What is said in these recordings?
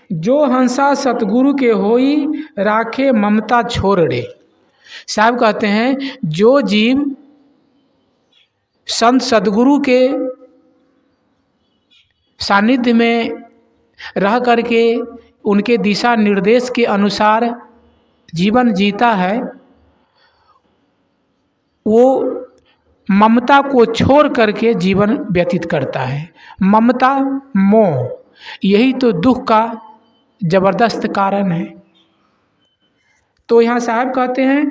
जो हंसा सतगुरु के होई, राखे ममता छोड़े। साहब कहते हैं जो जीव संत सदगुरु के सानिध्य में रह करके उनके दिशा निर्देश के अनुसार जीवन जीता है, वो ममता को छोड़ करके जीवन व्यतीत करता है। ममता, मोह, यही तो दुख का जबरदस्त कारण है। तो यहाँ साहब कहते हैं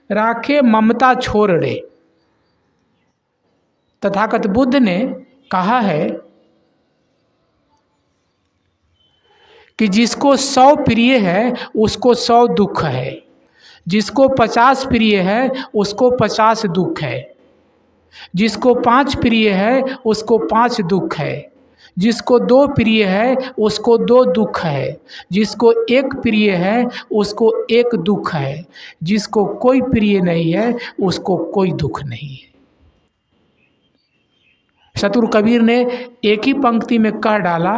राखे ममता छोड़े। तथागत बुद्ध ने कहा है कि जिसको 100 प्रिय है उसको 100 दुख है, जिसको 50 प्रिय है उसको 50 दुख है, जिसको 5 प्रिय है उसको 5 दुख है, जिसको 2 प्रिय है उसको 2 दुख है, जिसको 1 प्रिय है उसको 1 दुख है, जिसको कोई प्रिय नहीं है उसको कोई दुख नहीं है। सतगुरु कबीर ने एक ही पंक्ति में कह डाला,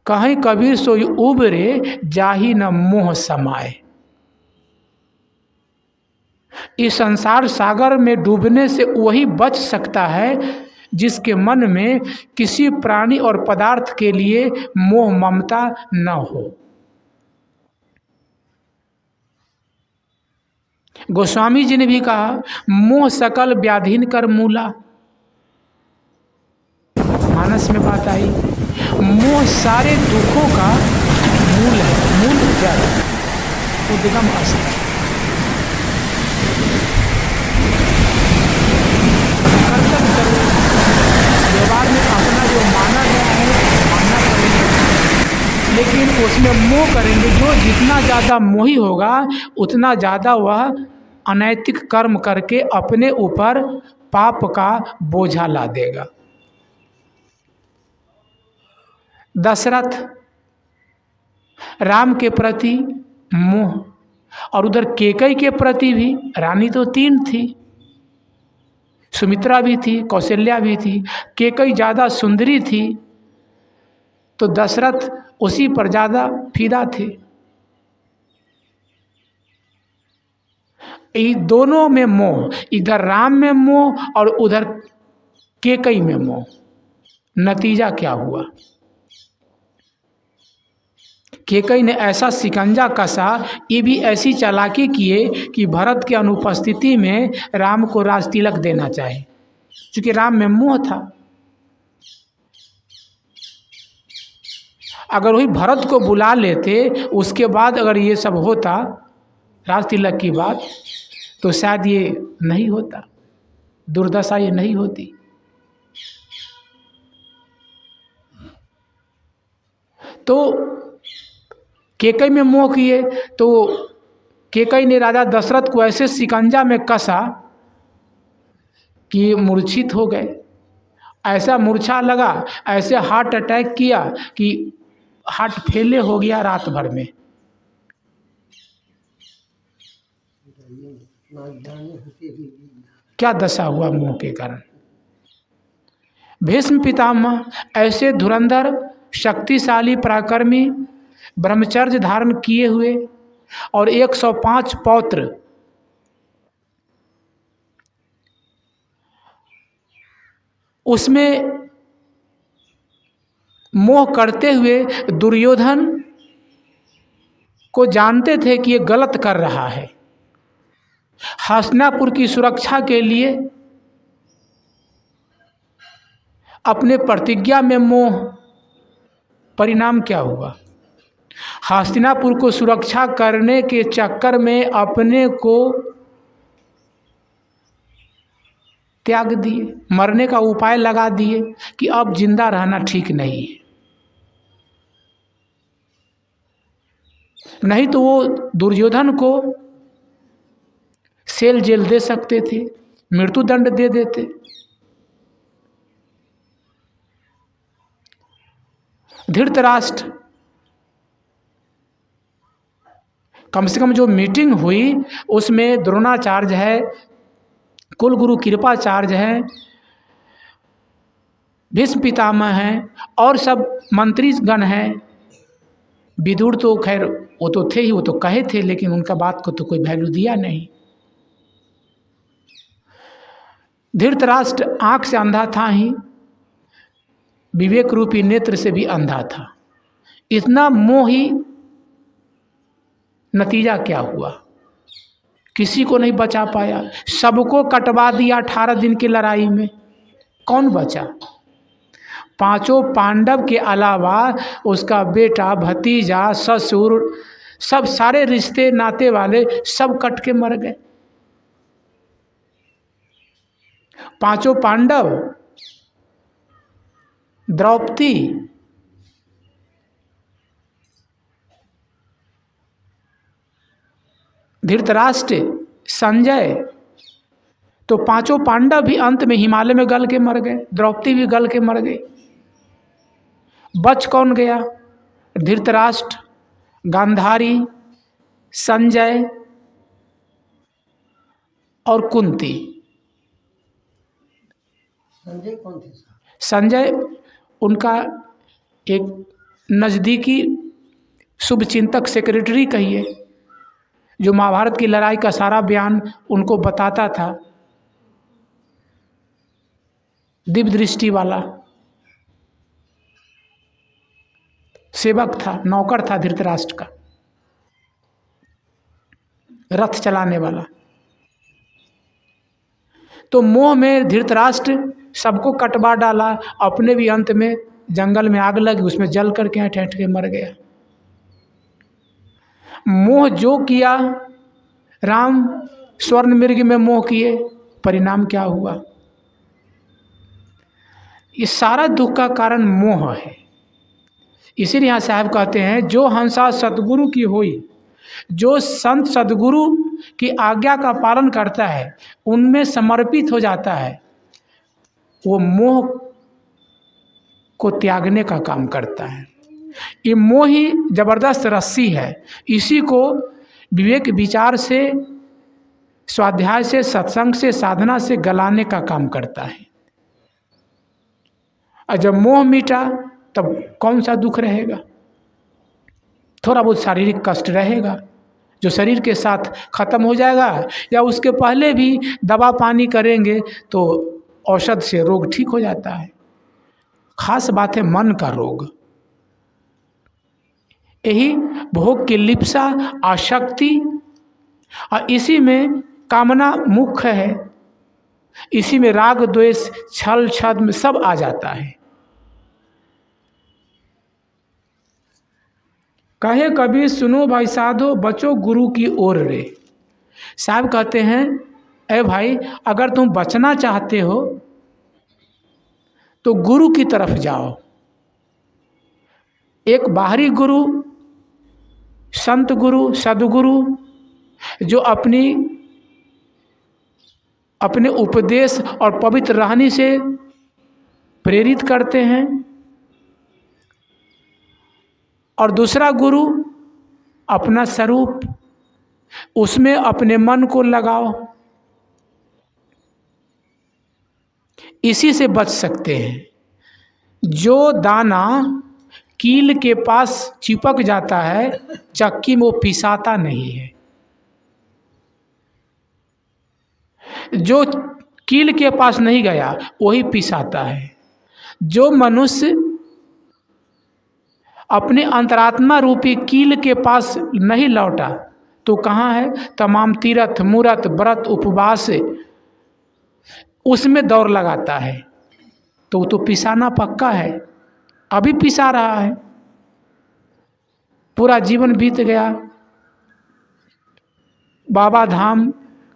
कहीं कबीर सोई उबरे जाहि न मोह समाए। इस संसार सागर में डूबने से वही बच सकता है जिसके मन में किसी प्राणी और पदार्थ के लिए मोह ममता न हो। गोस्वामी जी ने भी कहा, मोह सकल व्याधीन कर मूला। मानस में बात आई, मोह सारे दुखों का मूल है, मूल जड़, उद्गम स्थल। कर्तव्य करो, व्यवहार में अपना जो माना गया है मानना करेंगे, लेकिन उसमें मोह करेंगे। जो जितना ज़्यादा मोही होगा उतना ज़्यादा वह अनैतिक कर्म करके अपने ऊपर पाप का बोझा ला देगा। दशरथ राम के प्रति मोह, और उधर कैकेयी के प्रति भी, रानी तो 3 थी, सुमित्रा भी थी, कौशल्या भी थी। कैकेयी ज़्यादा सुंदरी थी तो दशरथ उसी पर ज़्यादा फिदा थे। दोनों में मोह, इधर राम में मोह और उधर कैकेयी में मोह। नतीजा क्या हुआ? कैकेयी ने ऐसा शिकंजा कसा, ये भी ऐसी चालाकी किए कि भरत के अनुपस्थिति में राम को राज तिलक देना चाहे, क्योंकि राम में मोह था। अगर वही भरत को बुला लेते, उसके बाद अगर ये सब होता राज तिलक की बात, तो शायद ये नहीं होता, दुर्दशा ये नहीं होती। तो कैकेयी में मोह किए तो कैकेयी ने राजा दशरथ को ऐसे शिकंजा में कसा कि मूर्छित हो गए। ऐसा मूर्छा लगा, ऐसे हार्ट अटैक किया कि हार्ट फेले हो गया रात भर में। क्या दशा हुआ मोह के कारण। भीष्म पितामह ऐसे धुरंधर, शक्तिशाली, पराक्रमी, ब्रह्मचर्य धारण किए हुए और 105 पौत्र, उसमें मोह करते हुए दुर्योधन को जानते थे कि ये गलत कर रहा है। हस्तिनापुर की सुरक्षा के लिए अपने प्रतिज्ञा में मोह, परिणाम क्या हुआ? हस्तिनापुर को सुरक्षा करने के चक्कर में अपने को त्याग दिए, मरने का उपाय लगा दिए कि अब जिंदा रहना ठीक नहीं है। नहीं तो वो दुर्योधन को सेल जेल दे सकते थे, मृत्यु दंड दे देते। धृतराष्ट्र, कम से कम जो मीटिंग हुई उसमें द्रोणाचार्य है, कुलगुरु कृपाचार्य है, भीष्म पितामह हैं और सब मंत्रीगण हैं। विदुर तो खैर वो तो थे ही, वो तो कहे थे, लेकिन उनका बात को तो कोई वैल्यू दिया नहीं। धृतराष्ट्र आंख से अंधा था ही, विवेक रूपी नेत्र से भी अंधा था। इतना मोही, नतीजा क्या हुआ? किसी को नहीं बचा पाया, सबको कटवा दिया 18 दिन की लड़ाई में। कौन बचा? पांचों पांडव के अलावा उसका बेटा, भतीजा, ससुर, सब सारे रिश्ते नाते वाले सब कट के मर गए। पांचों पांडव, द्रौपदी, धृतराष्ट्र, संजय, तो पांचों पांडव भी अंत में हिमालय में गल के मर गए। द्रौपदी भी गल के मर गई। बच कौन गया? धृतराष्ट्र, गांधारी, संजय और कुंती। संजय कौन थे? संजय उनका एक नज़दीकी शुभचिंतक, सेक्रेटरी कहिए, जो महाभारत की लड़ाई का सारा बयान उनको बताता था। दिव्य दृष्टि वाला सेवक था, नौकर था धृतराष्ट्र का, रथ चलाने वाला। तो मोह में धृतराष्ट्र सबको कटवा डाला, अपने भी अंत में जंगल में आग लगी, उसमें जल करके ऐंठ ऐंठ के मर गया। मोह जो किया, राम स्वर्ण मृग में मोह किए, परिणाम क्या हुआ? ये सारा दुख का कारण मोह है। इसीलिए यहाँ साहब कहते हैं, जो हंसा सतगुरु की होई, जो संत सदगुरु की आज्ञा का पालन करता है, उनमें समर्पित हो जाता है, वो मोह को त्यागने का काम करता है। ये मोह ही जबरदस्त रस्सी है, इसी को विवेक विचार से, स्वाध्याय से, सत्संग से, साधना से गलाने का काम करता है। और जब मोह मिटा तब कौन सा दुख रहेगा? थोड़ा बहुत शारीरिक कष्ट रहेगा जो शरीर के साथ खत्म हो जाएगा, या उसके पहले भी दवा पानी करेंगे तो औषध से रोग ठीक हो जाता है। खास बात है मन का रोग। यही भोग की लिप्सा, आसक्ति, और इसी में कामना मुख्य है, इसी में राग द्वेष छल छद्म सब आ जाता है। कहे कबीर सुनो भाई साधो, बचो गुरु की ओर रे। साहब कहते हैं, ए भाई, अगर तुम बचना चाहते हो तो गुरु की तरफ जाओ। एक बाहरी गुरु, संत गुरु, सदगुरु, जो अपने उपदेश और पवित्र रहनी से प्रेरित करते हैं, और दूसरा गुरु अपना स्वरूप, उसमें अपने मन को लगाओ, इसी से बच सकते हैं। जो दाना कील के पास चिपक जाता है, चक्की में वो पिसाता नहीं है। जो कील के पास नहीं गया वही पिसाता है। जो मनुष्य अपने अंतरात्मा रूपी कील के पास नहीं लौटा तो कहाँ है? तमाम तीर्थ, मूरत, व्रत, उपवास उसमें दौड़ लगाता है, तो पिसाना पक्का है। अभी पिसा रहा है, पूरा जीवन बीत गया। बाबा धाम,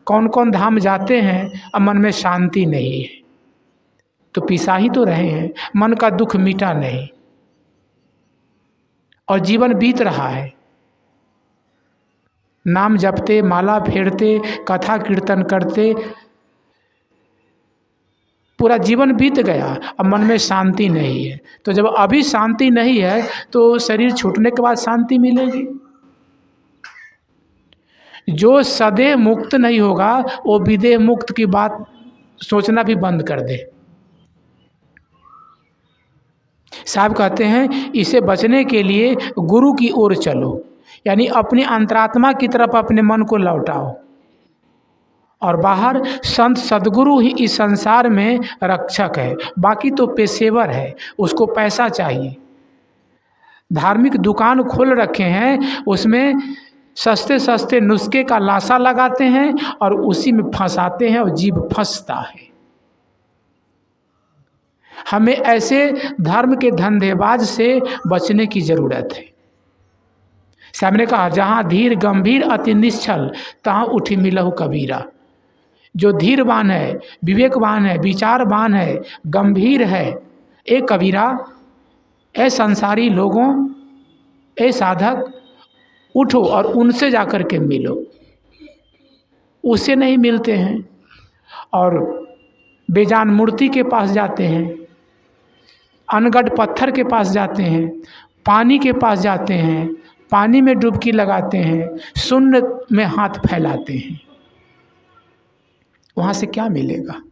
कौन कौन धाम जाते हैं, अब मन में शांति नहीं है, तो पिसा ही तो रहे हैं, मन का दुख मिटा नहीं, और जीवन बीत रहा है। नाम जपते, माला फेरते, कथा कीर्तन करते पूरा जीवन बीत गया, अब मन में शांति नहीं है। तो जब अभी शांति नहीं है तो शरीर छूटने के बाद शांति मिलेगी। जो सदेह मुक्त नहीं होगा वो विदेह मुक्त की बात सोचना भी बंद कर दे। साहब कहते हैं इसे बचने के लिए गुरु की ओर चलो, यानी अपनी अंतरात्मा की तरफ अपने मन को लौटाओ, और बाहर संत सद्गुरु ही इस संसार में रक्षक है, बाकी तो पेशेवर है, उसको पैसा चाहिए। धार्मिक दुकान खोल रखे हैं, उसमें सस्ते सस्ते नुस्खे का लाशा लगाते हैं और उसी में फंसाते हैं और जीव फंसता है। हमें ऐसे धर्म के धंधेबाज से बचने की ज़रूरत है। साहब ने कहा जहाँ धीर गंभीर अति निश्चल तहाँ उठी मिलहु कबीरा। जो धीरवान है, विवेकवान है, विचारवान है, गंभीर है, ए कबीरा, ए संसारी लोगों, ए साधक, उठो और उनसे जाकर के मिलो। उससे नहीं मिलते हैं और बेजान मूर्ति के पास जाते हैं, अनगढ़ पत्थर के पास जाते हैं, पानी के पास जाते हैं, पानी में डुबकी लगाते हैं, शून्य में हाथ फैलाते हैं। वहाँ से क्या मिलेगा?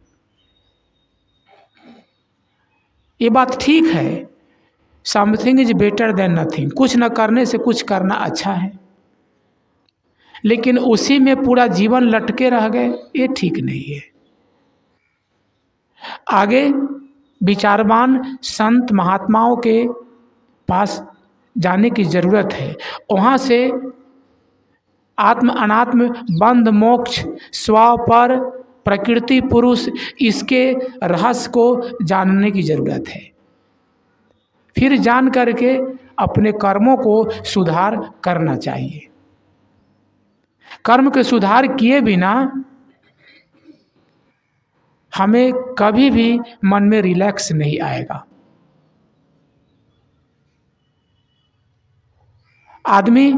ये बात ठीक है, something is better than nothing, कुछ न करने से कुछ करना अच्छा है, लेकिन उसी में पूरा जीवन लटके रह गए, ये ठीक नहीं है। आगे विचारवान संत महात्माओं के पास जाने की ज़रूरत है। वहाँ से आत्म अनात्म बंध मोक्ष स्वपर प्रकृति पुरुष इसके रहस्य को जानने की ज़रूरत है। फिर जान करके अपने कर्मों को सुधार करना चाहिए। कर्म के सुधार किए बिना हमें कभी भी मन में रिलैक्स नहीं आएगा। आदमी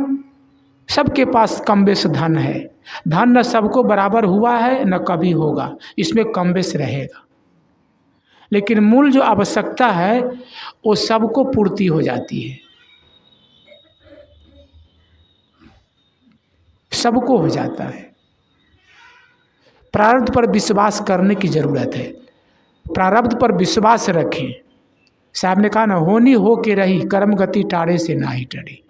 सबके पास कम बेश धन है, धन न सबको बराबर हुआ है न कभी होगा, इसमें कम बेश रहेगा, लेकिन मूल जो आवश्यकता है वो सबको पूर्ति हो जाती है, सबको हो जाता है। प्रारब्ध पर विश्वास करने की ज़रूरत है, प्रारब्ध पर विश्वास रखें। साहब ने कहा ना, होनी हो के रही कर्म गति टाड़े से ना ही टड़ी।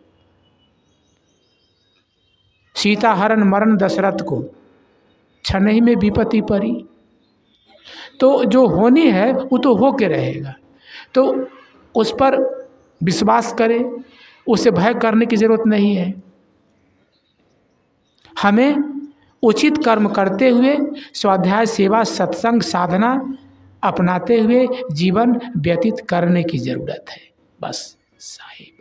सीता हरण मरण दशरथ को छनही में विपत्ति पड़ी, तो जो होनी है वो तो हो के रहेगा, तो उस पर विश्वास करें, उसे भय करने की ज़रूरत नहीं है। हमें उचित कर्म करते हुए स्वाध्याय सेवा सत्संग साधना अपनाते हुए जीवन व्यतीत करने की ज़रूरत है, बस साहिब।